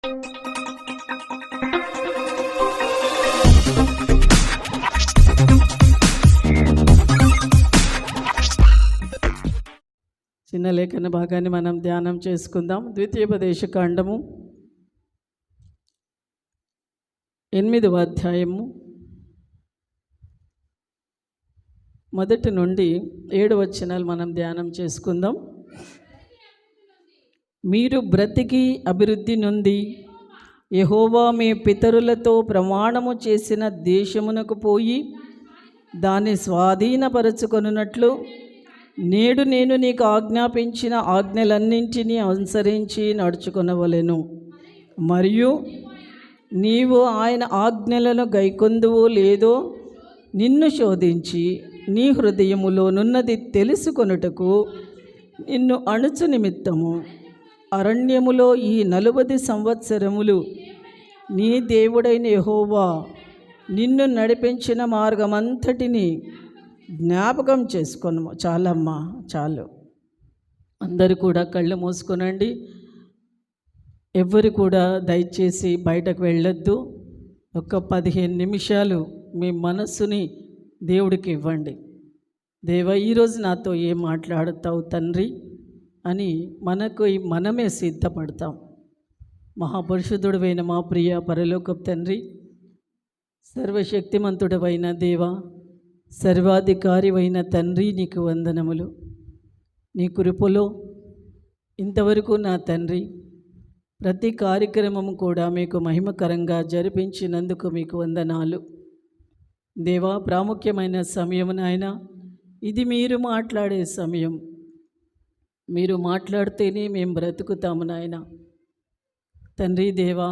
చిన్న లేఖన భాగాన్ని మనం ధ్యానం చేసుకుందాం. ద్వితీయోపదేశకాండము 8వ అధ్యాయము 1 నుండి 7 వచనాలు మనం ధ్యానం చేసుకుందాం. మీరు బ్రతికి అభివృద్ధి నొంది యెహోవా మీ పితరులతో ప్రమాణము చేసిన దేశమునకు పోయి దాన్ని స్వాధీనపరచుకొనున్నట్లు నేడు నేను నీకు ఆజ్ఞాపించిన ఆజ్ఞలన్నింటినీ అనుసరించి నడుచుకొనవలెను. మరియు నీవు ఆయన ఆజ్ఞలను గైకొందువో లేదో నిన్ను శోధించి నీ హృదయములోనున్నది తెలుసుకొనుటకు నిన్ను అణుచు నిమిత్తము అరణ్యములో ఈ 40 సంవత్సరములు నీ దేవుడైన యెహోవా నిన్ను నడిపించిన మార్గమంతటిని జ్ఞాపకం చేసుకొను. చాలమ్మా, చాలు. అందరూ కూడా కళ్ళు మూసుకొనండి. ఎవ్వరు కూడా దయచేసి బయటకు వెళ్ళొద్దు. ఒక 15 నిమిషాలు మీ మనస్సుని దేవుడికి ఇవ్వండి. దేవా, ఈరోజు నాతో ఏం మాట్లాడుతావు తండ్రి అని మనమే సిద్ధపడతాం. మహాపరిశుద్ధుడైన మా ప్రియ పరలోకపు తండ్రి, సర్వశక్తిమంతుడవైన దేవా, సర్వాధికారివైన తండ్రి, నీకు వందనములు. నీ కృపలో ఇంతవరకు నా తండ్రి ప్రతి కార్యక్రమము కూడా మీకు మహిమకరంగా జరిపించినందుకు మీకు వందనాలు దేవా. ప్రాముఖ్యమైన సమయం నాయన, ఇది మీరు మాట్లాడే సమయం. మీరు మాట్లాడితేనే మేము బ్రతుకుతాము నాయన. తండ్రి దేవా,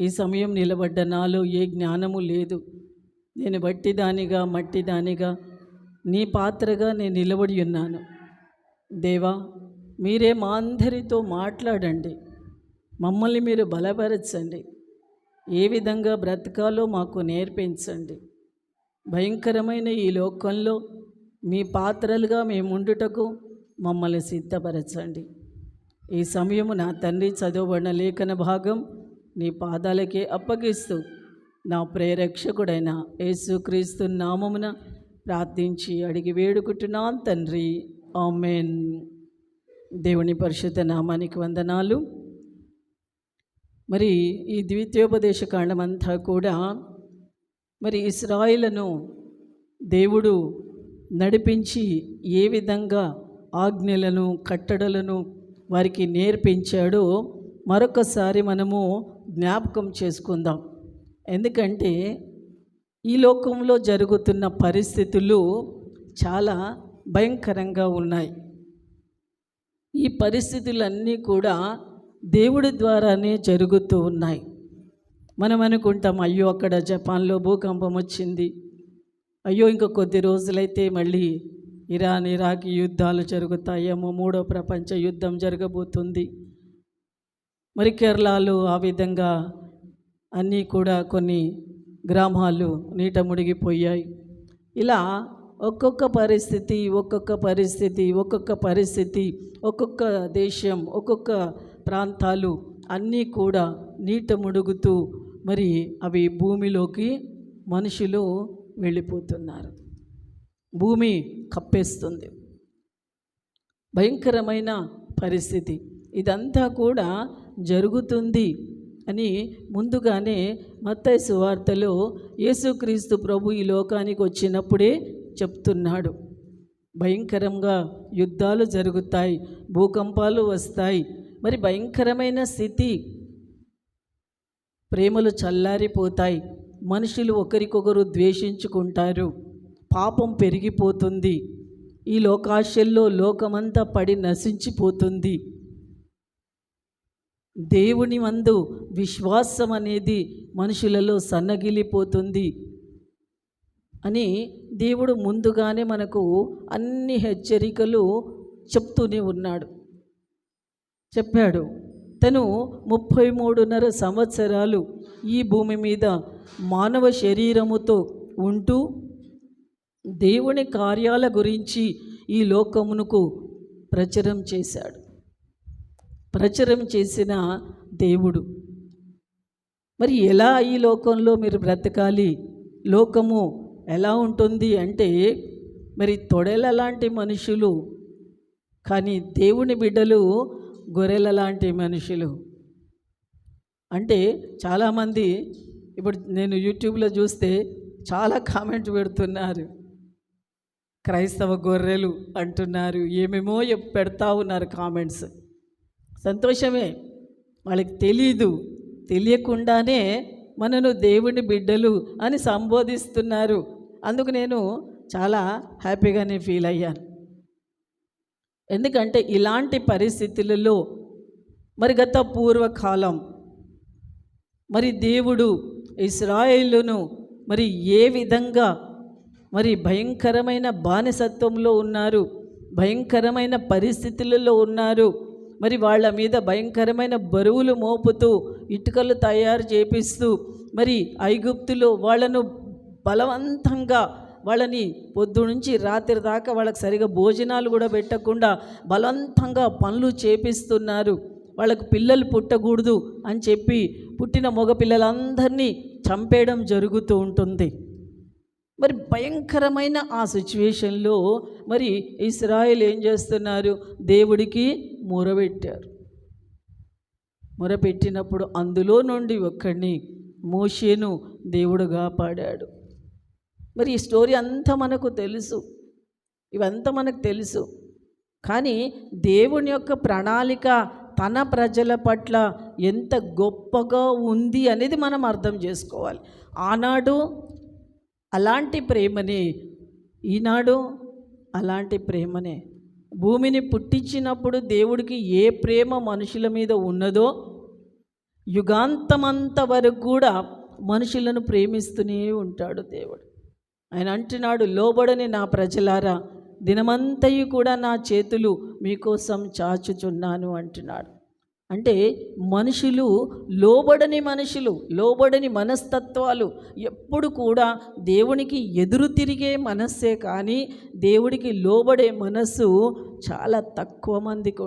ఈ సమయం నిలబడ్డ నాలో ఏ జ్ఞానము లేదు. నేను వట్టిదానిగా మట్టిదానిగా నీ పాత్రగా నేను నిలబడి ఉన్నాను. దేవా, మీరే మా అందరితో మాట్లాడండి. మమ్మల్ని మీరు బలపరచండి. ఏ విధంగా బ్రతకాలో మాకు నేర్పించండి. భయంకరమైన ఈ లోకంలో మీ పాత్రలుగా మేముండుటకు మమ్మల్ని సిద్ధపరచండి. ఈ సమయము నా తండ్రి చదవబడిన లేఖన భాగం నీ పాదాలకే అప్పగిస్తూ నా ప్రేరక్షకుడైన యేసుక్రీస్తు నామమున ప్రార్థించి అడిగి వేడుకుంటున్నాను తండ్రి, ఆమేన్. దేవుని పరిశుద్ధ నామానికి వందనాలు. మరి ఈ ద్వితీయోపదేశకాండం అంతా కూడా ఇశ్రాయేలును దేవుడు నడిపించి ఏ విధంగా ఆజ్ఞలను కట్టడలను వారికి నేర్పించాడో మరొకసారి మనము జ్ఞాపకం చేసుకుందాం. ఎందుకంటే ఈ లోకంలో జరుగుతున్న పరిస్థితులు చాలా భయంకరంగా ఉన్నాయి. ఈ పరిస్థితులన్నీ కూడా దేవుడి ద్వారానే జరుగుతూ ఉన్నాయి. మనం అనుకుంటాం, అయ్యో అక్కడ జపాన్లో భూకంపం వచ్చింది, అయ్యో ఇంకా కొద్ది రోజులైతే మళ్ళీ ఇరాన్ ఇరాక్ యుద్ధాలు జరుగుతాయేమో, 3వ ప్రపంచ యుద్ధం జరగబోతుంది. మరి కేరళలో ఆ విధంగా అన్నీ కూడా కొన్ని గ్రామాలు నీట మునిగిపోయాయి. ఇలా ఒక్కొక్క పరిస్థితి ఒక్కొక్క దేశం, ఒక్కొక్క ప్రాంతాలు అన్నీ కూడా నీట మునుగుతూ మరి అవి భూమిలోకి మనుషులు వెళ్ళిపోతున్నారు. భూమి కప్పేస్తుంది. భయంకరమైన పరిస్థితి. ఇదంతా కూడా జరుగుతుంది అని ముందుగానే మత్తయి సువార్తలో యేసుక్రీస్తు ప్రభు ఈ లోకానికి వచ్చినప్పుడే చెప్తున్నాడు. భయంకరంగా యుద్ధాలు జరుగుతాయి, భూకంపాలు వస్తాయి. మరి భయంకరమైన స్థితి, ప్రేమలు చల్లారిపోతాయి, మనుషులు ఒకరికొకరు ద్వేషించుకుంటారు, పాపం పెరిగిపోతుంది, ఈ లోకాశల్లో లోకమంతా పడి నశించిపోతుంది, దేవుని యందు విశ్వాసం అనేది మనుషులలో సన్నగిలిపోతుంది అని దేవుడు ముందుగానే మనకు అన్ని హెచ్చరికలు చెప్తూనే చెప్పాడు. తను 33.5 సంవత్సరాలు ఈ భూమి మీద మానవ శరీరముతో ఉంటూ దేవుని కార్యాల గురించి ఈ లోకమునకు ప్రచురం చేసిన దేవుడు మరి ఎలా ఈ లోకంలో మీరు బ్రతకాలి? లోకము ఎలా ఉంటుంది అంటే మరి తొడెల లాంటి మనుషులు, కానీ దేవుని బిడ్డలు గొర్రెల లాంటి మనుషులు. అంటే చాలామంది ఇప్పుడు నేను యూట్యూబ్లో చూస్తే చాలా కామెంట్ పెడుతున్నారు, క్రైస్తవ గొర్రెలు అంటున్నారు, ఏమేమో పెడతా ఉన్నారు కామెంట్స్. సంతోషమే, వాళ్ళకి తెలియకుండానే మనను దేవుని బిడ్డలు అని సంబోధిస్తున్నారు. అందుకు నేను చాలా హ్యాపీగానే ఫీల్ అయ్యాను. ఎందుకంటే ఇలాంటి పరిస్థితులలో మరి గత పూర్వకాలం మరి దేవుడు ఇశ్రాయేలును మరి ఏ విధంగా మరి భయంకరమైన బానిసత్వంలో ఉన్నారు, భయంకరమైన పరిస్థితులలో ఉన్నారు, మరి వాళ్ళ మీద భయంకరమైన బరువులు మోపుతూ ఇటుకలు తయారు చేపిస్తూ మరి ఐగుప్తులో వాళ్ళను బలవంతంగా వాళ్ళని పొద్దు నుంచి రాత్రి దాకా వాళ్ళకి సరిగా భోజనాలు కూడా పెట్టకుండా బలవంతంగా పనులు చేపిస్తున్నారు. వాళ్ళకు పిల్లలు పుట్టకూడదు అని చెప్పి పుట్టిన మగ పిల్లలందరినీ చంపేయడం జరుగుతూ ఉంటుంది. మరి భయంకరమైన ఆ సిచ్యువేషన్లో మరి ఇశ్రాయేలు ఏం చేస్తున్నారు? దేవుడికి మొరపెట్టారు. మొరపెట్టినప్పుడు అందులో నుండి ఒక్కడిని, మోషేను దేవుడు కాపాడాడు. మరి ఈ స్టోరీ అంతా మనకు తెలుసు, ఇవంతా మనకు తెలుసు. కానీ దేవుని యొక్క ప్రణాళిక తన ప్రజల పట్ల ఎంత గొప్పగా ఉంది అనేది మనం అర్థం చేసుకోవాలి. ఆనాడు అలాంటి ప్రేమనే, ఈనాడు అలాంటి ప్రేమనే. భూమిని పుట్టించినప్పుడు దేవుడికి ఏ ప్రేమ మనుషుల మీద ఉన్నదో యుగాంతమంత వరకు కూడా మనుషులను ప్రేమిస్తూనే ఉంటాడు దేవుడు. ఆయన అంటున్నాడు, లోబడని నా ప్రజలారా, దినమంతయు కూడా నా చేతులు మీకోసం చాచుచున్నాను అంటున్నాడు. అంటే మనుషులు, లోబడని మనస్తత్వాలు ఎప్పుడు కూడా దేవునికి ఎదురు తిరిగే మనస్సే, కానీ దేవుడికి లోబడే మనస్సు చాలా తక్కువ మందికి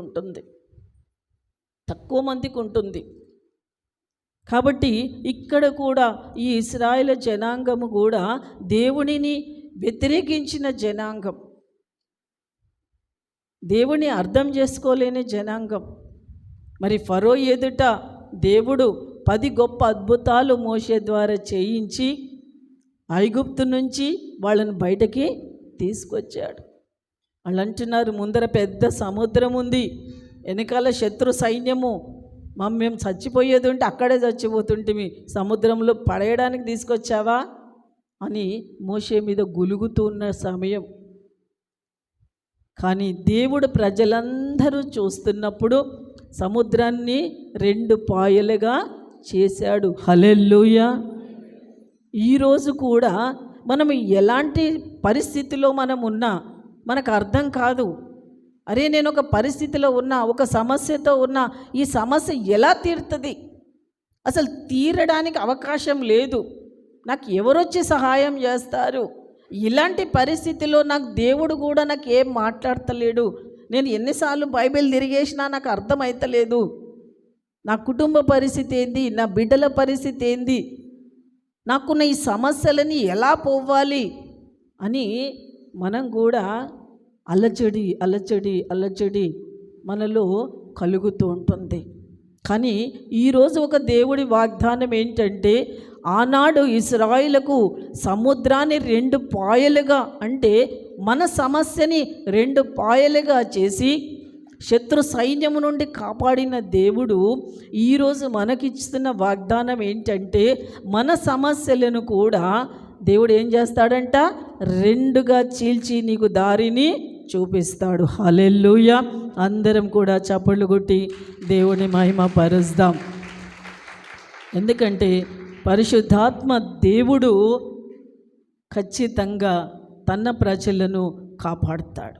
ఉంటుంది. కాబట్టి ఇక్కడ కూడా ఈ ఇశ్రాయేలు జనాంగము కూడా దేవునిని వ్యతిరేకించిన జనాంగం, దేవుని అర్థం చేసుకోలేని జనాంగం. మరి ఫరో ఎదుట దేవుడు 10 గొప్ప అద్భుతాలు మోషే ద్వారా చేయించి ఐగుప్తు నుంచి వాళ్ళని బయటకి తీసుకొచ్చాడు. వాళ్ళు అంటున్నారు, ముందర పెద్ద సముద్రం ఉంది, వెనకాల శత్రు సైన్యము, మేము చచ్చిపోయేది ఉంటే అక్కడే చచ్చిపోతుంటిమి, సముద్రంలో పడేయడానికి తీసుకొచ్చావా అని మోషే మీద గులుగుతున్న సమయం. కానీ దేవుడు ప్రజలందరూ చూస్తున్నప్పుడు సముద్రాన్ని 2 పాయలుగా చేశాడు. హల్లెలూయా. ఈరోజు కూడా మనం ఎలాంటి పరిస్థితిలో మనం ఉన్నా మనకు అర్థం కాదు. అరే, నేను ఒక పరిస్థితిలో ఉన్నా, ఒక సమస్యతో ఉన్నా, ఈ సమస్య ఎలా తీరుతుంది? అసలు తీరడానికి అవకాశం లేదు. నాకు ఎవరొచ్చి సహాయం చేస్తారు? ఇలాంటి పరిస్థితిలో నాకు దేవుడు కూడా నాకు ఏం మాట్లాడతలేడు. నేను ఎన్నిసార్లు బైబిల్ తిరిగేసినా నాకు అర్థమవుతలేదు. నా కుటుంబ పరిస్థితి ఏంది, నా బిడ్డల పరిస్థితి ఏంది, నాకున్న ఈ సమస్యలని ఎలా పోవాలి అని మనం కూడా అలచడి మనలో కలుగుతూ ఉంటుంది. కానీ ఈరోజు ఒక దేవుడి వాగ్దానం ఏంటంటే, ఆనాడు ఇశ్రాయేలుకు సముద్రాన్ని 2 పాయలుగా, అంటే మన సమస్యని 2 పాయలుగా చేసి శత్రు సైన్యము నుండి కాపాడిన దేవుడు ఈరోజు మనకిస్తున్న వాగ్దానం ఏంటంటే, మన సమస్యలను కూడా దేవుడు ఏం చేస్తాడంట? 2గా చీల్చి నీకు దారిని చూపిస్తాడు. హల్లెలూయా. అందరం కూడా చప్పట్లు కొట్టి దేవుని మహిమ పరుస్తాం. ఎందుకంటే పరిశుద్ధాత్మ దేవుడు ఖచ్చితంగా తన ప్రజలను కాపాడుతాడు.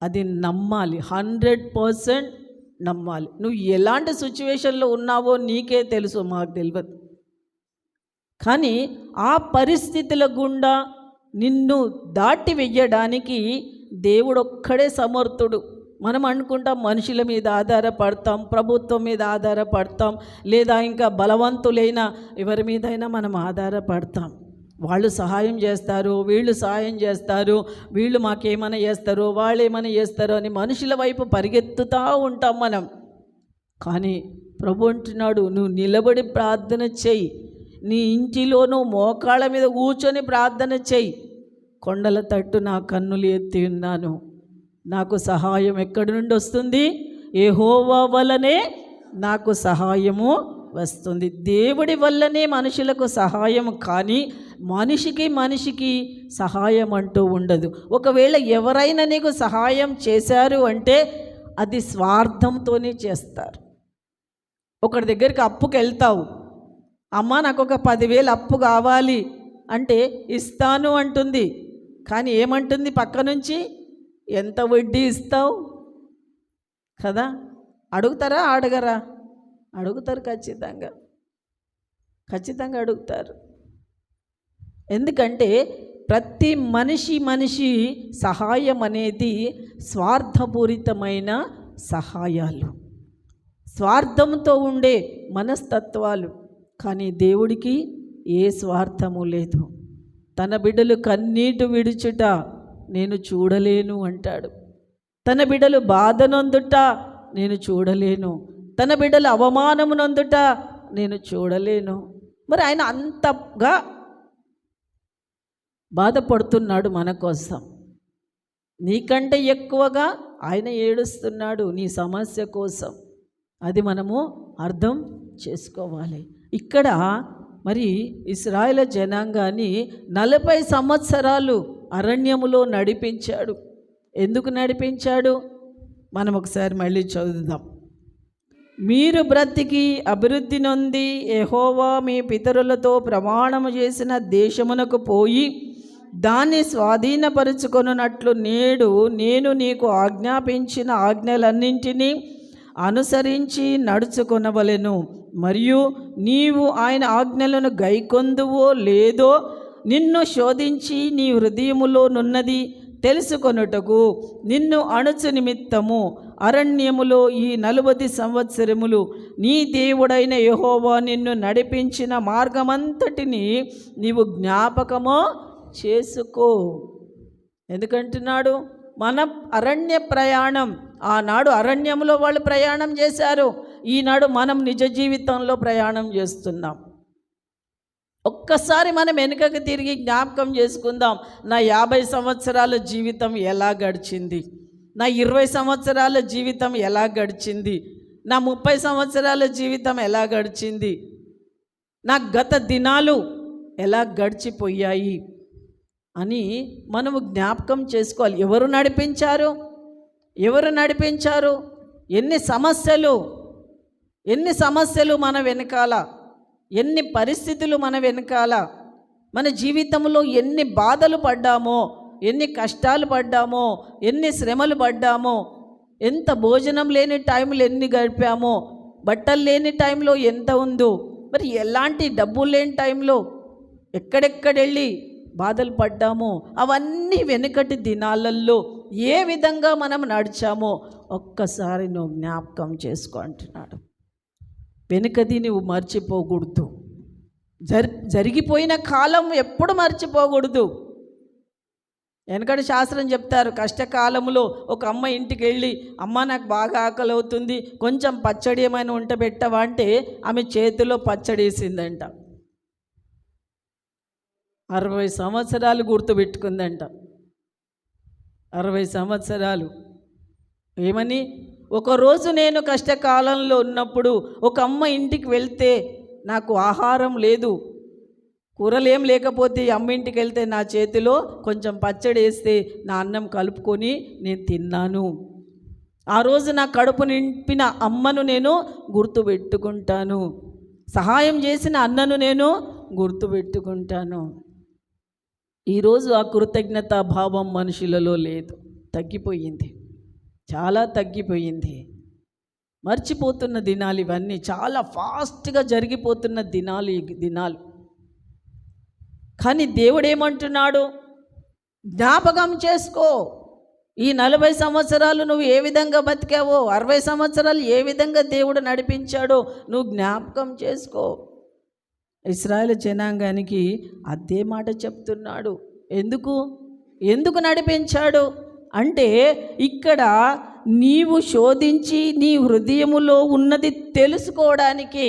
అది నమ్మాలి, 100% నమ్మాలి. నువ్వు ఎలాంటి సిచ్యువేషన్లో ఉన్నావో నీకే తెలుసు, మాకు తెలియదు. కానీ ఆ పరిస్థితుల గుండా నిన్ను దాటి వెయ్యడానికి దేవుడు ఒక్కడే సమర్థుడు. మనం అనుకుంటాం మనుషుల మీద ఆధారపడతాం, ప్రభుత్వం మీద ఆధారపడతాం, లేదా ఇంకా బలవంతులైన ఎవరి మీదైనా మనం ఆధారపడతాం. వాళ్ళు సహాయం చేస్తారు, వీళ్ళు సహాయం చేస్తారు, వీళ్ళు మాకేమైనా చేస్తారు, వాళ్ళు ఏమైనా చేస్తారు అని మనుషుల వైపు పరిగెత్తుతూ ఉంటాం మనం. కానీ ప్రభు అంటున్నాడు, నువ్వు నిలబడి ప్రార్థన చెయ్యి, నీ ఇంటిలోనూ మోకాళ్ళ మీద కూర్చొని ప్రార్థన చెయ్యి. కొండల తట్టు నా కన్నులు ఎత్తి ఉన్నాను, నాకు సహాయం ఎక్కడి నుండి వస్తుంది? యెహోవా వల్లనే నాకు సహాయము వస్తుంది. దేవుడి వల్లనే మనుషులకు సహాయం, కానీ మనిషికి సహాయం అంటూ ఉండదు. ఒకవేళ ఎవరైనా నీకు సహాయం చేశారు అంటే అది స్వార్థంతోనే చేస్తారు. ఒకరి దగ్గరికి అప్పుకి వెళ్తావు, అమ్మ నాకు ఒక 10,000 అప్పు కావాలి అంటే ఇస్తాను అంటుంది, కానీ ఏమంటుంది పక్క నుంచి? ఎంత వడ్డీ ఇస్తావు కదా? అడుగుతారా? అడగరా? అడుగుతారు, ఖచ్చితంగా అడుగుతారు. ఎందుకంటే ప్రతి మనిషి సహాయం అనేది స్వార్థపూరితమైన సహాయాలు, స్వార్థంతో ఉండే మనస్తత్వాలు. కానీ దేవుడికి ఏ స్వార్థము లేదు. తన బిడ్డలు కన్నీటి విడుచుట నేను చూడలేను అంటాడు. తన బిడ్డలు బాధనొందుట నేను చూడలేను, తన బిడ్డలు అవమానమునందుట నేను చూడలేను. మరి ఆయన అంతగా బాధపడుతున్నాడు మన కోసం. నీకంటే ఎక్కువగా ఆయన ఏడుస్తున్నాడు నీ సమస్య కోసం. అది మనము అర్థం చేసుకోవాలి. ఇక్కడ మరి ఇశ్రాయేలు జనాంగాన్ని 40 సంవత్సరాలు అరణ్యములో నడిపించాడు. ఎందుకు నడిపించాడు? మనం ఒకసారి మళ్ళీ చదువుదాం. మీరు బ్రతికి అభివృద్ధి నొంది యెహోవా మీ పితరులతో ప్రమాణము చేసిన దేశమునకు పోయి దాన్ని స్వాధీనపరుచుకొనున్నట్లు నేడు నేను నీకు ఆజ్ఞాపించిన ఆజ్ఞలన్నింటినీ అనుసరించి నడుచుకొనవలెను. మరియు నీవు ఆయన ఆజ్ఞలను గైకొందువో లేదో నిన్ను శోధించి నీ హృదయములోనున్నది తెలుసుకొనుటకు నిన్ను అణుచు నిమిత్తము అరణ్యములో ఈ 40 సంవత్సరములు నీ దేవుడైన యెహోవా నిన్ను నడిపించిన మార్గమంతటిని నీవు జ్ఞాపకమో చేసుకో. ఎందుకంటున్నాడు? మన అరణ్య ప్రయాణం, ఆనాడు అరణ్యంలో వాళ్ళు ప్రయాణం చేశారు, ఈనాడు మనం నిజ జీవితంలో ప్రయాణం చేస్తున్నాం. ఒక్కసారి మనం వెనుకకు తిరిగి జ్ఞాపకం చేసుకుందాం. నా 50 సంవత్సరాల జీవితం ఎలా గడిచింది? నా 20 సంవత్సరాల జీవితం ఎలా గడిచింది? నా 30 సంవత్సరాల జీవితం ఎలా గడిచింది? నా గత దినాలు ఎలా గడిచిపోయాయి అని మనము జ్ఞాపకం చేసుకోవాలి. ఎవరు నడిపించారు? ఎన్ని సమస్యలు మన వెనకాల, ఎన్ని పరిస్థితులు మన వెనకాల, మన జీవితంలో ఎన్ని బాధలు పడ్డామో, ఎన్ని కష్టాలు పడ్డామో, ఎన్ని శ్రమలు పడ్డామో, ఎంత భోజనం లేని టైంలో ఎన్ని గడిపామో, బట్టలు లేని టైంలో ఎంత ఉందో, మరి ఎలాంటి డబ్బులు లేని టైంలో ఎక్కడెక్కడెళ్ళి బాధలు పడ్డామో, అవన్నీ వెనుకటి దినాలలో ఏ విధంగా మనం నడిచామో ఒక్కసారి నువ్వు జ్ఞాపకం చేసుకో అంటున్నాడు. వెనుకది నువ్వు మర్చిపోకూడదు. జరిగిపోయిన కాలం ఎప్పుడు మర్చిపోకూడదు. వెనకటి శాస్త్రం చెప్తారు, కష్టకాలంలో ఒక అమ్మ ఇంటికి వెళ్ళి, అమ్మ నాకు బాగా ఆకలి అవుతుంది, కొంచెం పచ్చడి ఏమైనా ఉంటే పెట్టవా అంటే ఆమె చేతిలో పచ్చడి వేసిందంట. 60 సంవత్సరాలు గుర్తుపెట్టుకుందంట. 60 సంవత్సరాలు. ఏమని? ఒకరోజు నేను కష్టకాలంలో ఉన్నప్పుడు ఒక అమ్మ ఇంటికి వెళ్తే నాకు ఆహారం లేదు, కూరలేం లేకపోతే అమ్మ ఇంటికి వెళ్తే నా చేతిలో కొంచెం పచ్చడి వేస్తే నా అన్నం కలుపుకొని నేను తిన్నాను. ఆ రోజు నా కడుపు నింపిన అమ్మను నేను గుర్తుపెట్టుకుంటాను, సహాయం చేసిన అన్నను నేను గుర్తుపెట్టుకుంటాను. ఈరోజు ఆ కృతజ్ఞతా భావం మనుషులలో లేదు, తగ్గిపోయింది, చాలా తగ్గిపోయింది. మర్చిపోతున్న దినాలు ఇవన్నీ, చాలా ఫాస్ట్గా జరిగిపోతున్న దినాలు ఈ దినాలు. కానీ దేవుడు ఏమంటున్నాడు? జ్ఞాపకం చేసుకో, ఈ 40 సంవత్సరాలు నువ్వు ఏ విధంగా బతికావో, 60 సంవత్సరాలు ఏ విధంగా దేవుడు నడిపించాడో నువ్వు జ్ఞాపకం చేసుకో. ఇశ్రాయేలు జనాంగానికి అదే మాట చెప్తున్నాడు. ఎందుకు నడిపించాడు అంటే, ఇక్కడ నీవు శోధించి నీ హృదయములో ఉన్నది తెలుసుకోవడానికి.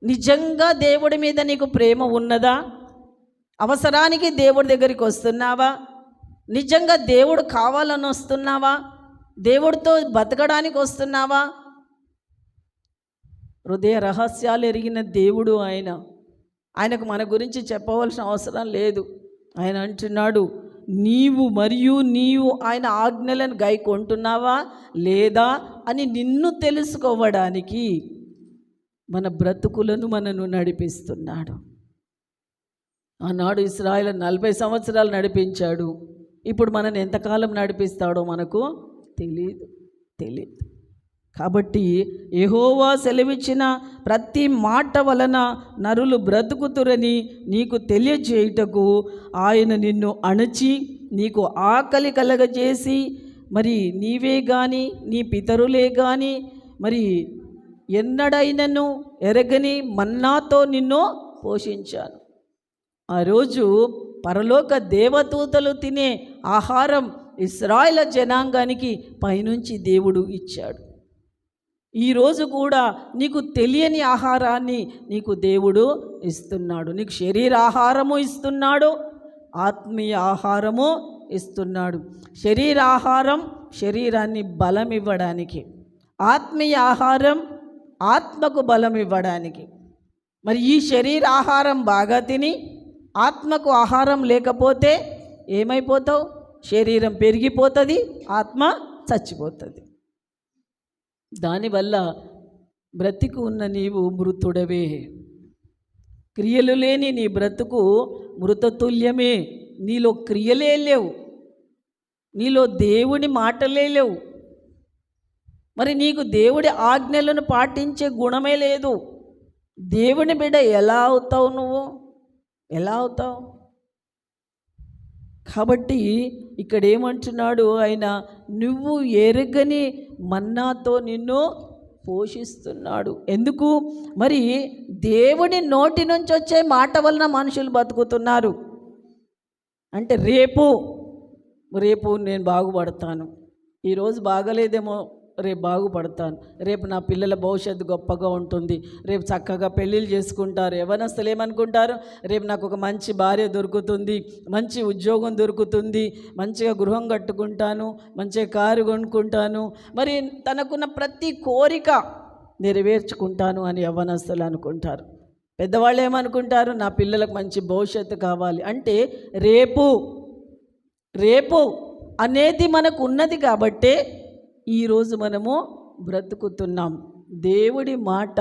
నిజంగా దేవుడి మీద నీకు ప్రేమ ఉన్నదా? అవసరానికి దేవుడి దగ్గరికి వస్తున్నావా? నిజంగా దేవుడు కావాలని వస్తున్నావా? దేవుడితో బతకడానికి వస్తున్నావా? హృదయ రహస్యాలు ఎరిగిన దేవుడు ఆయనకు మన గురించి చెప్పవలసిన అవసరం లేదు. ఆయన అంటున్నాడు, నీవు ఆయన ఆజ్ఞలను గైకొంటున్నావా లేదా అని నిన్ను తెలుసుకోవడానికి మన బ్రతుకులను మనను నడిపిస్తున్నాడు. ఆనాడు ఇశ్రాయేలు 40 సంవత్సరాలు నడిపించాడు. ఇప్పుడు మనని ఎంతకాలం నడిపిస్తాడో మనకు తెలియదు. కాబట్టి యెహోవా సెలవిచ్చిన ప్రతి మాట వలన నరులు బ్రతుకుతురని నీకు తెలియజేయుటకు ఆయన నిన్ను అణచి నీకు ఆకలి కలగజేసి, మరి నీవే గాని నీ పితరులే గాని మరి ఎన్నడైనను ఎరగని మన్నాతో నిన్ను పోషించాను. ఆ రోజు పరలోక దేవదూతలు తినే ఆహారం ఇశ్రాయేలు జనాంగానికి పైనుంచి దేవుడు ఇచ్చాడు. ఈరోజు కూడా నీకు తెలియని ఆహారాన్ని నీకు దేవుడు ఇస్తున్నాడు. నీకు శరీర ఆహారము ఇస్తున్నాడు, ఆత్మీయ ఆహారము ఇస్తున్నాడు. శరీర ఆహారం శరీరాన్ని బలం ఇవ్వడానికి, ఆత్మీయ ఆహారం ఆత్మకు బలం ఇవ్వడానికి. మరి ఈ శరీర ఆహారం బాగా తిని ఆత్మకు ఆహారం లేకపోతే ఏమైపోతావు? శరీరం పెరిగిపోతుంది, ఆత్మ చచ్చిపోతుంది. దానివల్ల బ్రతికి ఉన్న నీవు మృతుడవే. క్రియలు లేని నీ బ్రతుకు మృతతుల్యమే. నీలో క్రియలే లేవు, నీలో దేవుని మాటలే లేవు. మరి నీకు దేవుడి ఆజ్ఞలను పాటించే గుణమే లేదు. దేవుని బిడ్డ ఎలా అవుతావు? నువ్వు ఎలా అవుతావు? కాబట్టి ఇక్కడ ఏమంటున్నాడు ఆయన, నువ్వు ఎరగని మన్నాతో నిన్ను పోషిస్తున్నాడు. ఎందుకు? మరి దేవుడి నోటి నుంచి వచ్చే మాట వలన మనుషులు బతుకుతున్నారు. అంటే రేపు నేను బాగుపడతాను, ఈరోజు బాగలేదేమో రేపు బాగుపడతాను, రేపు నా పిల్లల భవిష్యత్తు గొప్పగా ఉంటుంది, రేపు చక్కగా పెళ్ళిళ్ళు చేసుకుంటారు. యవ్వనస్తులు ఏమనుకుంటారు? రేపు నాకు ఒక మంచి భార్య దొరుకుతుంది, మంచి ఉద్యోగం దొరుకుతుంది, మంచిగా గృహం కట్టుకుంటాను, మంచిగా కారు కొనుక్కుంటాను, మరి తనకున్న ప్రతి కోరిక నెరవేర్చుకుంటాను అని యవ్వనస్తులు అనుకుంటారు. పెద్దవాళ్ళు ఏమనుకుంటారు? నా పిల్లలకు మంచి భవిష్యత్తు కావాలి అంటే రేపు అనేది మనకు ఉన్నది కాబట్టే ఈరోజు మనము బ్రతుకుతున్నాం. దేవుడి మాట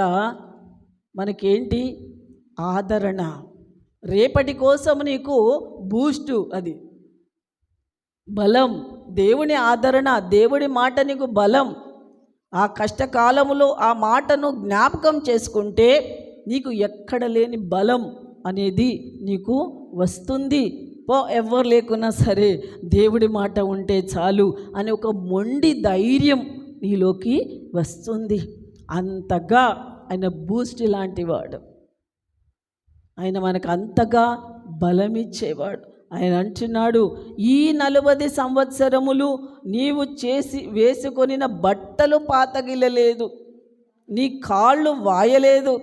మనకేంటి? ఆదరణ. రేపటి కోసం నీకు బూస్టు, అది బలం. దేవుని ఆదరణ, దేవుడి మాట నీకు బలం. ఆ కష్టకాలములో ఆ మాటను జ్ఞాపకం చేసుకుంటే నీకు ఎక్కడ లేని బలం అనేది నీకు వస్తుంది. ఎవరు లేకున్నా సరే దేవుడి మాట ఉంటే చాలు అని ఒక మొండి ధైర్యం నీలోకి వస్తుంది. అంతగా ఆయన బూస్ట్ లాంటి వాడు. ఆయన మనకు అంతగా బలమిచ్చేవాడు. ఆయన అంటున్నాడు, ఈ 40 సంవత్సరములు నీవు వేసుకొనిన బట్టలు పాతగిలలేదు, నీ కాళ్ళు వాయలేదు.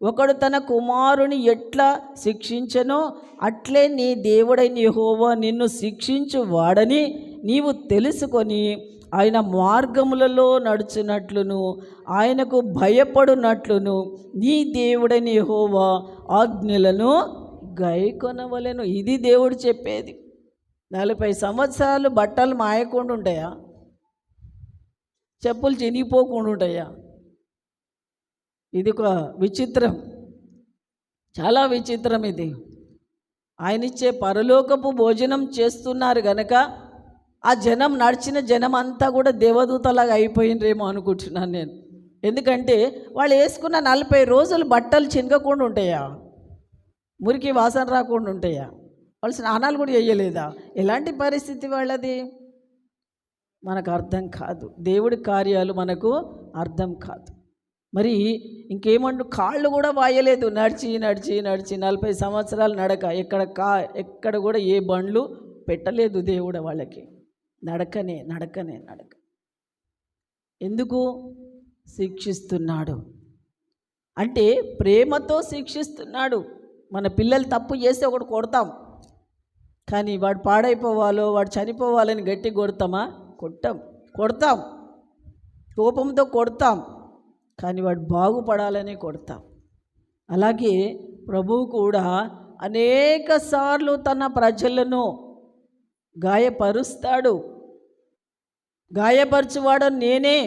ఒకడు తన కుమారుని ఎట్లా శిక్షించెనో అట్లే నీ దేవుడైన యెహోవా నిన్ను శిక్షించువాడని నీవు తెలుసుకొని ఆయన మార్గములలో నడుచున్నట్లును ఆయనకు భయపడునట్లును నీ దేవుడైన యెహోవా ఆజ్ఞలను గైకొనవలెను. ఇది దేవుడు చెప్పేది. 40 సంవత్సరాలు బట్టలు మాయకుండా ఉంటాయా? చెప్పులు చినిగిపోకుండా ఉంటాయా? ఇది ఒక విచిత్రం, చాలా విచిత్రం. ఇది ఆయనిచ్చే పరలోకపు భోజనం చేస్తున్నారు గనక ఆ జనం, నడిచిన జనం అంతా కూడా దేవదూతలాగా అయిపోయినరేమో అనుకుంటున్నాను నేను. ఎందుకంటే వాళ్ళు వేసుకున్న 40 రోజులు బట్టలు చినగకుండా ఉంటాయా? మురికి వాసన రాకుండా ఉంటాయా? వాళ్ళు స్నానాలు కూడా చేయలేదా? ఎలాంటి పరిస్థితి వాళ్ళది? మనకు అర్థం కాదు, దేవుడి కార్యాలు మనకు అర్థం కాదు. మరి ఇంకేమంటూ కాళ్ళు కూడా వాయలేదు, నడిచి 40 సంవత్సరాలు నడక, ఎక్కడ కూడా ఏ బండ్లు పెట్టలేదు దేవుడు వాళ్ళకి. నడకనే. ఎందుకు శిక్షిస్తున్నాడు అంటే ప్రేమతో శిక్షిస్తున్నాడు. మన పిల్లలు తప్పు చేస్తే ఒకటి కొడతాం, కానీ వాడు పాడైపోవాలో వాడు చనిపోవాలని గట్టి కొడతామా? కొడతాం, కోపంతో కొడతాం, కానీ వాడు బాగుపడాలని కొడతాం. అలాగే ప్రభువు కూడా అనేక సార్లు తన ప్రజలను గాయపరుస్తాడు. గాయపరచువాడు నేనే,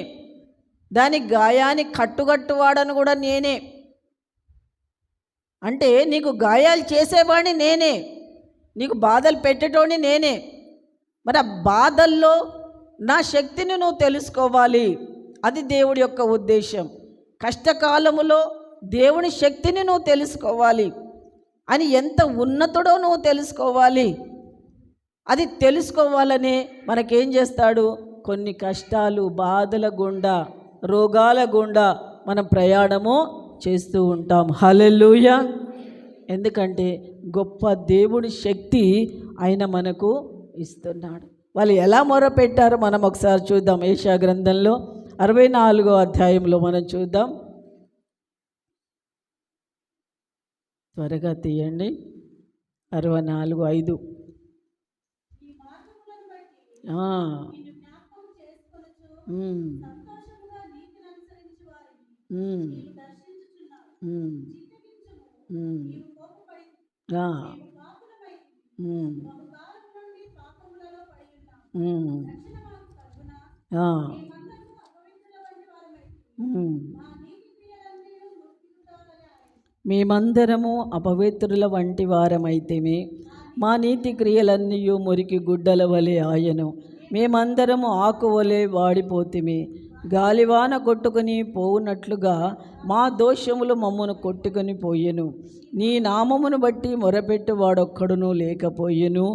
దాని గాయాన్ని కట్టుకట్టువాడని కూడా నేనే. అంటే నీకు గాయాలు చేసేవాడిని నేనే, నీకు బాధలు పెట్టేటోడిని నేనే. మరి ఆ బాధల్లో నా శక్తిని నువ్వు తెలుసుకోవాలి, అది దేవుడి యొక్క ఉద్దేశం. కష్టకాలములో దేవుని శక్తిని నువ్వు తెలుసుకోవాలి, అని ఎంత ఉన్నతుడో నువ్వు తెలుసుకోవాలి. అది తెలుసుకోవాలని మనకేం చేస్తాడు? కొన్ని కష్టాలు, బాధల గుండా, రోగాల గుండా మనం ప్రయాణము చేస్తూ ఉంటాం. హల్లెలూయా. ఎందుకంటే గొప్ప దేవుడి శక్తి ఆయన మనకు ఇస్తున్నాడు. వాళ్ళు ఎలా మొరపెట్టారో మనం ఒకసారి చూద్దాం. యెషయా గ్రంథంలో 64వ అధ్యాయంలో మనం చూద్దాం. త్వరగా తీయండి. 64:5. మేమందరము అపవిత్రుల వంటి వారమైతేమి, మా నీతి క్రియలన్నీ మురికి గుడ్డల వలె ఆయను. మేమందరము ఆకువలే వాడిపోతిమి, గాలివాన కొట్టుకొని పోవునట్లుగా మా దోషములు మమ్మను కొట్టుకొని పోయెను. నీ నామమును బట్టి మొరపెట్టు వాడొక్కడును లేకపోయెను.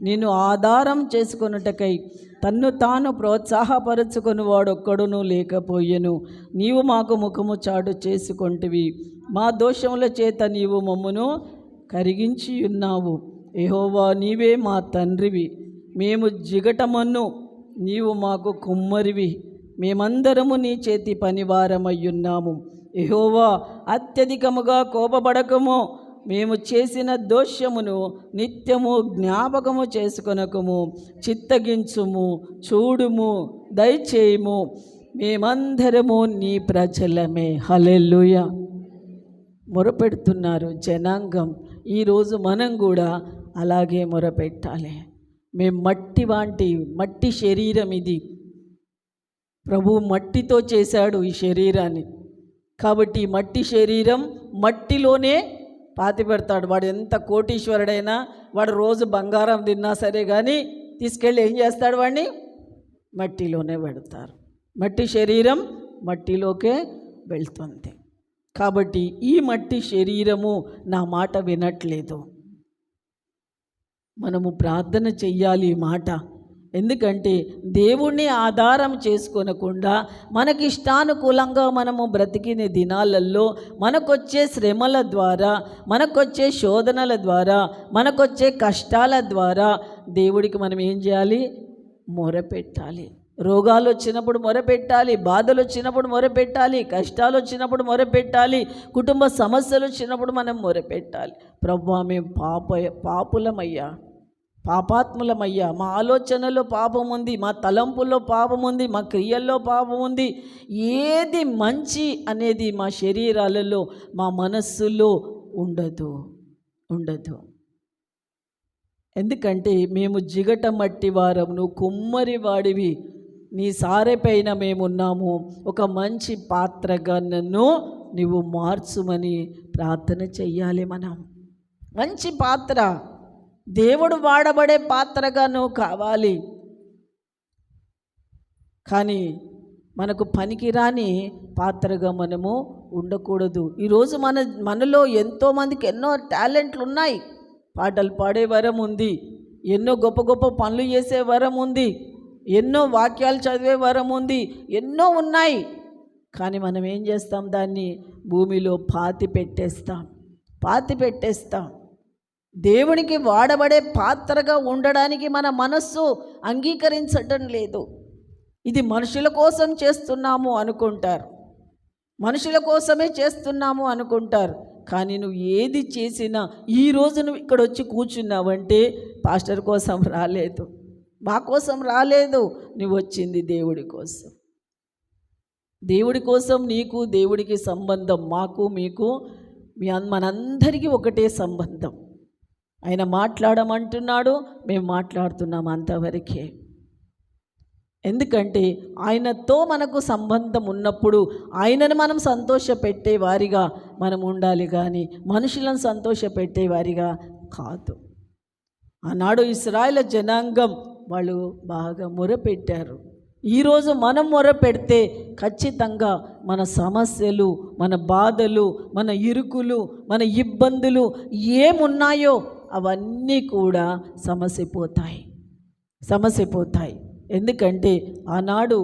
నిన్ను ఆధారం చేసుకొనుటకై తన్ను తాను ప్రోత్సాహపరచుకొని వాడొక్కడును లేకపోయెను. నీవు మాకు ముఖము చాటు చేసుకొంటివి, మా దోషముల చేత నీవు మమ్మను కరిగించి ఉన్నావు. యెహోవా, నీవే మా తండ్రివి, మేము జిగటమన్ను, నీవు మాకు కుమ్మరివి. మేమందరము నీ చేతి పనివారమయ్యున్నాము. యెహోవా, అత్యధికముగా కోపపడకము, మేము చేసిన దోషమును నిత్యము జ్ఞాపకము చేసుకొనకము. చిత్తగించుము, చూడుము, దయచేయము, మేమందరము నీ ప్రజలమే. హల్లెలూయా. మొరపెడుతున్నారు జనాంగం. ఈరోజు మనం కూడా అలాగే మొరపెట్టాలి. మేము మట్టి శరీరం ఇది. ప్రభువు మట్టితో చేశాడు ఈ శరీరాన్ని. కాబట్టి మట్టి శరీరం మట్టిలోనే పాతి పెడతాడు. వాడు ఎంత కోటీశ్వరుడైనా, వాడు రోజు బంగారం తిన్నా సరే కానీ తీసుకెళ్ళి ఏం చేస్తాడు? వాడిని మట్టిలోనే పెడతారు. మట్టి శరీరం మట్టిలోకే వెళ్తుంది. కాబట్టి ఈ మట్టి శరీరము నా మాట వినట్లేదు. మనము ప్రార్థన చెయ్యాలి ఈ మాట. ఎందుకంటే దేవుణ్ణి ఆధారం చేసుకొనకుండా మనకి ఇష్టానుకూలంగా మనము బ్రతికిన దినాలలో మనకొచ్చే శ్రమల ద్వారా, మనకొచ్చే శోధనల ద్వారా, మనకొచ్చే కష్టాల ద్వారా దేవుడికి మనం ఏం చేయాలి? మొరపెట్టాలి. రోగాలు వచ్చినప్పుడు మొరపెట్టాలి, బాధలు వచ్చినప్పుడు మొరపెట్టాలి, కష్టాలు వచ్చినప్పుడు మొరపెట్టాలి, కుటుంబ సమస్యలు వచ్చినప్పుడు మనం మొరపెట్టాలి. ప్రభువా, మేము పాపులమయ్యా, పాపాత్ములమయ్యా, మా ఆలోచనలో పాపం ఉంది, మా తలంపుల్లో పాపం ఉంది, మా క్రియల్లో పాపం ఉంది. ఏది మంచి అనేది మా శరీరాలలో, మా మనస్సులో ఉండదు. ఎందుకంటే మేము జిగట మట్టి వారం, నువ్వు కుమ్మరి వాడివి, నీ సారెపైన మేమున్నాము. ఒక మంచి పాత్రగా నన్ను నువ్వు మార్చుమని ప్రార్థన చెయ్యాలి. మనం మంచి పాత్ర, దేవుడు వాడబడే పాత్రగా నువ్వు కావాలి. కానీ మనకు పనికిరాని పాత్రగా మనము ఉండకూడదు. ఈరోజు మనలో ఎంతోమందికి ఎన్నో టాలెంట్లు ఉన్నాయి. పాటలు పాడే వరం ఉంది, ఎన్నో గొప్ప గొప్ప పనులు చేసే వరం ఉంది, ఎన్నో వాక్యాలు చదివే వరం ఉంది, ఎన్నో ఉన్నాయి. కానీ మనం ఏం చేస్తాం? దాన్ని భూమిలో పాతి పెట్టేస్తాం. దేవునికి వాడబడే పాత్రగా ఉండడానికి మన మనస్సు అంగీకరించటం లేదు. ఇది మనుషుల కోసం చేస్తున్నాము అనుకుంటారు, మనుషుల కోసమే చేస్తున్నాము అనుకుంటారు. కానీ నువ్వు ఏది చేసినా, ఈరోజు నువ్వు ఇక్కడ వచ్చి కూర్చున్నావంటే పాస్టర్ కోసం రాలేదు, మా కోసం రాలేదు, నువ్వు వచ్చింది దేవుడి కోసం. దేవుడి కోసం నీకు దేవుడికి సంబంధం, మాకు మీకు మనందరికీ ఒకటే సంబంధం. ఆయన మాట్లాడమంటున్నాడు, మేము మాట్లాడుతున్నాం, అంతవరకే. ఎందుకంటే ఆయనతో మనకు సంబంధం ఉన్నప్పుడు ఆయనను మనం సంతోషపెట్టే వారిగా మనం ఉండాలి, కానీ మనుషులను సంతోషపెట్టే వారిగా కాదు. ఆనాడు ఇశ్రాయేలు జనాంగం వాళ్ళు బాగా మొరపెట్టారు. ఈరోజు మనం మొరపెడితే ఖచ్చితంగా మన సమస్యలు, మన బాధలు, మన ఇరుకులు, మన ఇబ్బందులు ఏమున్నాయో అవన్నీ కూడా సమసిపోతాయి. ఎందుకంటే ఆనాడు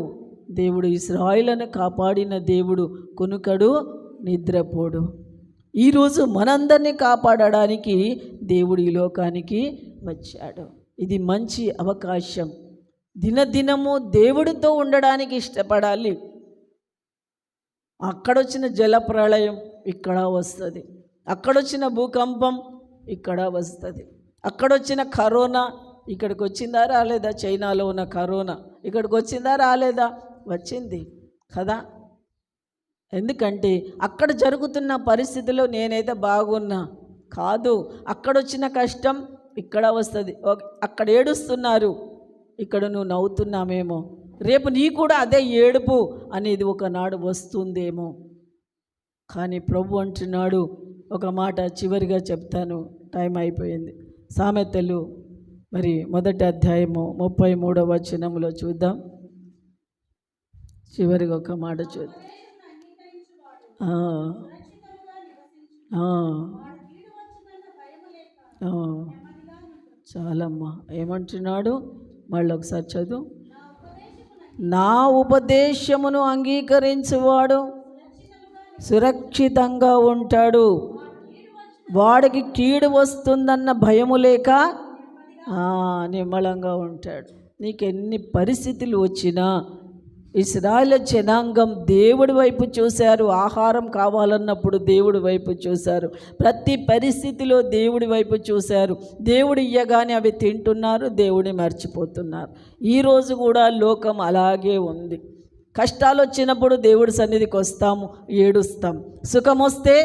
దేవుడు ఇశ్రాయేలును కాపాడిన దేవుడు కునుకడు, నిద్రపోడు. ఈరోజు మనందరినీ కాపాడడానికి దేవుడు ఈ లోకానికి వచ్చాడు. ఇది మంచి అవకాశం. దినదినము దేవుడితో ఉండడానికి ఇష్టపడాలి. అక్కడొచ్చిన జలప్రళయం ఇక్కడ వస్తుంది, అక్కడొచ్చిన భూకంపం ఇక్కడ వస్తుంది, అక్కడొచ్చిన కరోనా ఇక్కడికి వచ్చిందా రాలేదా? చైనాలో ఉన్న కరోనా ఇక్కడికి వచ్చిందా రాలేదా? వచ్చింది కదా. ఎందుకంటే అక్కడ జరుగుతున్న పరిస్థితుల్లో నేనైతే బాగున్నా కాదు, అక్కడొచ్చిన కష్టం ఇక్కడ వస్తుంది. అక్కడ ఏడుస్తున్నారు, ఇక్కడ నువ్వు నవ్వుతున్నామేమో, రేపు నీ కూడా అదే ఏడుపు అనేది ఒకనాడు వస్తుందేమో. కానీ ప్రభు అంటున్నాడు ఒక మాట, చివరిగా చెప్తాను, టైం అయిపోయింది. సామెతలు మరి 1వ అధ్యాయము 33వ వచనంలో చూద్దాం. చివరిగా ఒక మాట చూద్దాం. చాలమ్మా, ఏమంటున్నాడు? మళ్ళీ ఒకసారి చదువు. నా ఉపదేశమును అంగీకరించువాడు సురక్షితంగా ఉంటాడు, వాడికి కీడు వస్తుందన్న భయము లేక నిమ్మలంగా ఉంటాడు. నీకెన్ని పరిస్థితులు వచ్చినా ఇశ్రాయేలు జనాంగం దేవుడి వైపు చూశారు. ఆహారం కావాలన్నప్పుడు దేవుడి వైపు చూశారు, ప్రతి పరిస్థితిలో దేవుడి వైపు చూశారు. దేవుడు ఇయ్యగానే అవి తింటున్నారు, దేవుడిని మర్చిపోతున్నారు. ఈరోజు కూడా లోకం అలాగే ఉంది. కష్టాలు వచ్చినప్పుడు దేవుడి సన్నిధికి వస్తాము, ఏడుస్తాం. సుఖం వస్తే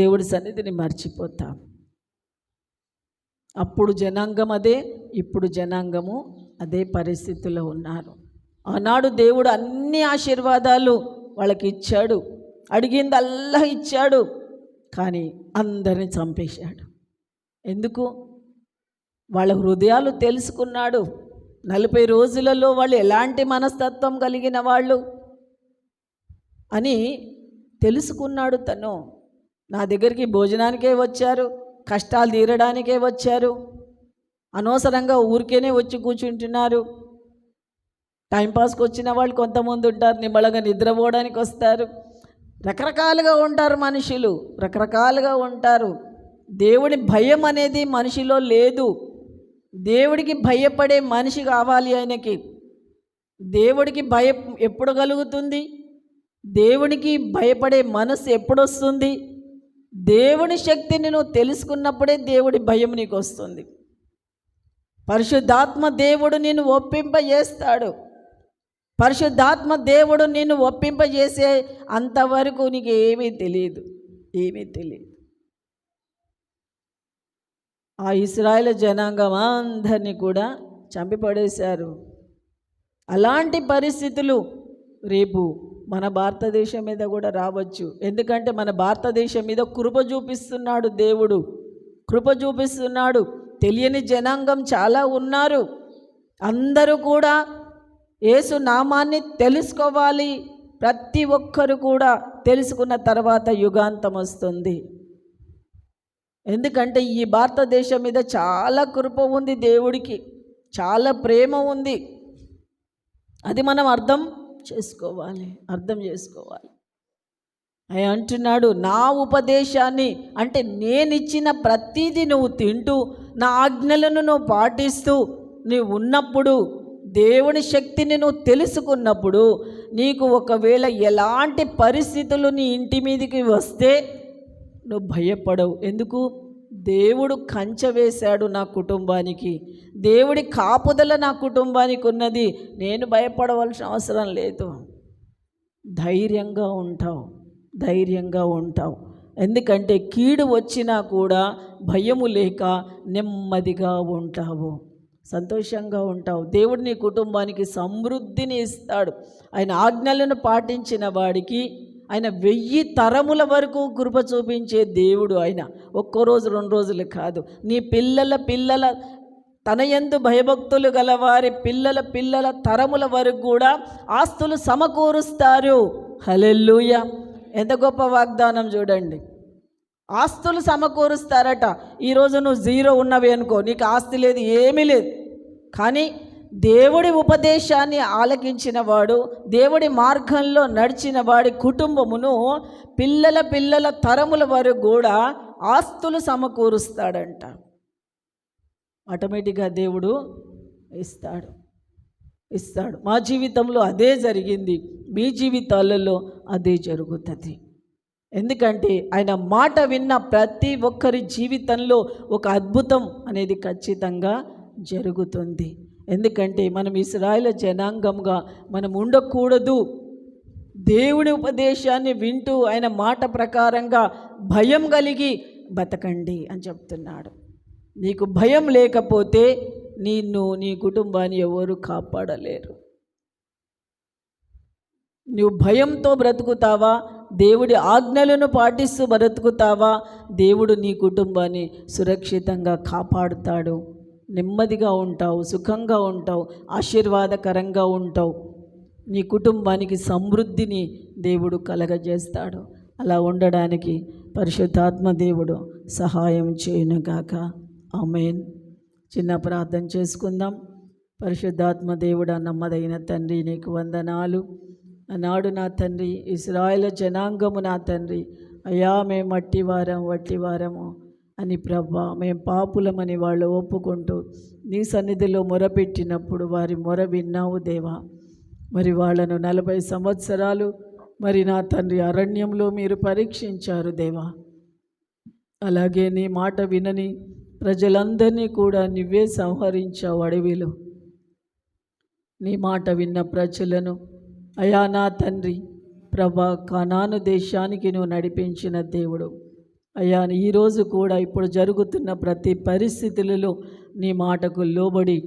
దేవుడి సన్నిధిని మర్చిపోతాం. అప్పుడు జనాంగం అదే, ఇప్పుడు జనాంగము అదే పరిస్థితిలో ఉన్నారు. ఆనాడు దేవుడు అన్ని ఆశీర్వాదాలు వాళ్ళకి ఇచ్చాడు, అడిగిందల్లా ఇచ్చాడు, కానీ అందరిని చంపేశాడు. ఎందుకు? వాళ్ళ హృదయాలు తెలుసుకున్నాడు. 40 రోజులలో వాళ్ళు ఎలాంటి మనస్తత్వం కలిగిన వాళ్ళు అని తెలుసుకున్నాడు. తను నా దగ్గరికి భోజనానికే వచ్చారు, కష్టాలు తీరడానికే వచ్చారు, అనవసరంగా ఊరికేనే వచ్చి కూర్చుంటున్నారు. టైంపాస్కి వచ్చిన వాళ్ళు కొంతమంది ఉంటారు, నిమ్మళంగా నిద్రపోవడానికి వస్తారు. రకరకాలుగా ఉంటారు మనుషులు, రకరకాలుగా ఉంటారు. దేవుడి భయం అనేది మనిషిలో లేదు. దేవుడికి భయపడే మనిషి కావాలి ఆయనకి. దేవుడికి భయం ఎప్పుడు కలుగుతుంది? దేవునికి భయపడే మనసు ఎప్పుడొస్తుంది? దేవుని శక్తిని నువ్వు తెలుసుకున్నప్పుడే దేవుడి భయం నీకు వస్తుంది. పరిశుద్ధాత్మ దేవుడు నిన్ను ఒప్పింపజేస్తాడు. పరిశుద్ధాత్మ దేవుడు నిన్ను ఒప్పింపజేసే అంతవరకు నీకు ఏమీ తెలియదు. ఆ ఇశ్రాయేలు జనాంగం అందరినీ కూడా చంపిపడేశారు. అలాంటి పరిస్థితులు రేపు మన భారతదేశం మీద కూడా రావచ్చు. ఎందుకంటే మన భారతదేశం మీద కృప చూపిస్తున్నాడు దేవుడు, కృప చూపిస్తున్నాడు. తెలియని జనాంగం చాలా ఉన్నారు. అందరూ కూడా యేసు నామాన్ని తెలుసుకోవాలి. ప్రతి ఒక్కరు కూడా తెలుసుకున్న తర్వాత యుగాంతం వస్తుంది. ఎందుకంటే ఈ భారతదేశం మీద చాలా కృప ఉంది, దేవుడికి చాలా ప్రేమ ఉంది. అది మనం అర్థం చేసుకోవాలి. ఆయన అంటున్నాడు, నా ఉపదేశాన్ని అంటే నేనిచ్చిన ప్రతిదీ నువ్వు తింటూ నా ఆజ్ఞలను నువ్వు పాటిస్తూ నీవు ఉన్నప్పుడు, దేవుని శక్తిని నువ్వు తెలుసుకున్నప్పుడు, నీకు ఒకవేళ ఎలాంటి పరిస్థితులు నీ ఇంటి మీదకి వస్తే నువ్వు భయపడవు. ఎందుకు? దేవుడు కంచె వేశాడు నా కుటుంబానికి, దేవుడి కాపుదల నా కుటుంబానికి ఉన్నది. నేను భయపడవలసిన అవసరం లేదు. ధైర్యంగా ఉంటావు. ఎందుకంటే కీడు వచ్చినా కూడా భయము లేక నెమ్మదిగా ఉంటావు, సంతోషంగా ఉంటావు. దేవుడు నీ కుటుంబానికి సమృద్ధిని ఇస్తాడు. ఆయన ఆజ్ఞలను పాటించిన వాడికి ఆయన 1000 తరముల వరకు కృప చూపించే దేవుడు. ఆయన ఒక్కో రోజు 2 రోజులు కాదు, నీ పిల్లల తన యందు భయభక్తులు గలవారి పిల్లల తరముల వరకు కూడా ఆస్తులు సమకూరుస్తారు. హల్లెలూయా! ఎంత గొప్ప వాగ్దానం చూడండి. ఆస్తులు సమకూరుస్తారట. ఈరోజు నువ్వు 0 ఉన్నవి అనుకో, నీకు ఆస్తి లేదు, ఏమీ లేదు. కానీ దేవుడి ఉపదేశాన్ని ఆలకించిన వాడు, దేవుడి మార్గంలో నడిచిన వాడి కుటుంబమును పిల్లల తరముల వరకు కూడా ఆస్తులు సమకూరుస్తాడంట. ఆటోమేటిక్గా దేవుడు ఇస్తాడు. మా జీవితంలో అదే జరిగింది, మీ జీవితాలలో అదే జరుగుతుంది. ఎందుకంటే ఆయన మాట విన్న ప్రతి ఒక్కరి జీవితంలో ఒక అద్భుతం అనేది ఖచ్చితంగా జరుగుతుంది. ఎందుకంటే మనం ఇశ్రాయేలు జనాంగంగా మనం ఉండకూడదు. దేవుని ఉపదేశాన్ని వింటూ ఆయన మాట ప్రకారంగా భయం కలిగి బతకండి అని చెప్తున్నాడు. నీకు భయం లేకపోతే నిన్ను, నీ కుటుంబాన్ని ఎవరు కాపాడలేరు. నువ్వు భయంతో బ్రతుకుతావా? దేవుడి ఆజ్ఞలను పాటిస్తూ బ్రతుకుతావా? దేవుడు నీ కుటుంబాన్ని సురక్షితంగా కాపాడుతాడు. నెమ్మదిగా ఉంటావు, సుఖంగా ఉంటావు, ఆశీర్వాదకరంగా ఉంటావు. నీ కుటుంబానికి సమృద్ధిని దేవుడు కలగజేస్తాడు. అలా ఉండడానికి పరిశుద్ధాత్మ దేవుడు సహాయం చేయునుగాక. ఆమేన్. చిన్న ప్రార్థన చేసుకుందాం. పరిశుద్ధాత్మ దేవుడా, నమ్మదైన తండ్రి, నీకు వందనాలు. ఆనాడు నా తండ్రి ఇశ్రాయేలు జనాంగము నా తండ్రి, అయ్యా మేము వట్టివారము అని ప్రభా, మేము పాపులమని వాళ్ళు ఒప్పుకుంటూ నీ సన్నిధిలో మొరపెట్టినప్పుడు వారి మొర విన్నావు దేవా. మరి వాళ్ళను 40 సంవత్సరాలు మరి నా తండ్రి అరణ్యంలో మీరు పరీక్షించారు దేవా. అలాగే నీ మాట వినని ప్రజలందరినీ కూడా నువ్వే సంహరించావు అడవిలో. నీ మాట విన్న ప్రజలను అయా నా తండ్రి ప్రభా, కనాను దేశానికి నువ్వు నడిపించిన దేవుడు. అయ్యా, ఈరోజు కూడా ఇప్పుడు జరుగుతున్న ప్రతి పరిస్థితులలో నీ మాటకు లోబడి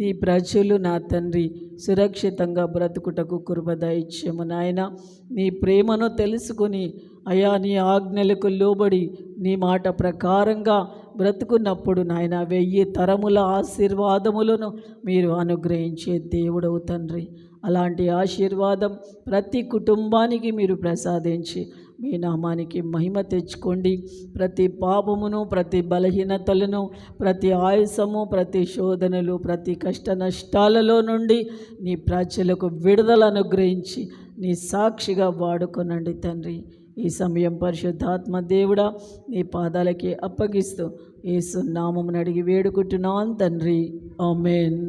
నీ ప్రజలు నా తండ్రి సురక్షితంగా బ్రతుకుటకు కృప దయచేయము నాయన. నీ ప్రేమను తెలుసుకుని అయా నీ ఆజ్ఞలకు లోబడి నీ మాట ప్రకారంగా బ్రతుకున్నప్పుడు నాయన 1000 తరముల ఆశీర్వాదములను మీరు అనుగ్రహించే దేవుడవు తండ్రి. అలాంటి ఆశీర్వాదం ప్రతి కుటుంబానికి మీరు ప్రసాదించి మీ నామానికి మహిమ తెచ్చుకోండి. ప్రతి పాపమును, ప్రతి బలహీనతలను, ప్రతి ఆయాసము, ప్రతి శోధనలు, ప్రతి కష్ట నష్టాలలో నుండి నీ ప్రజలకు విడుదల అనుగ్రహించి నీ సాక్షిగా వాడుకొనండి తండ్రి. ఈ సమయం పరిశుద్ధాత్మ దేవుడా నీ పాదాలకి అప్పగిస్తూ యేసు నామమున అడిగి వేడుకుంటున్నాను తండ్రి. ఆమేన్.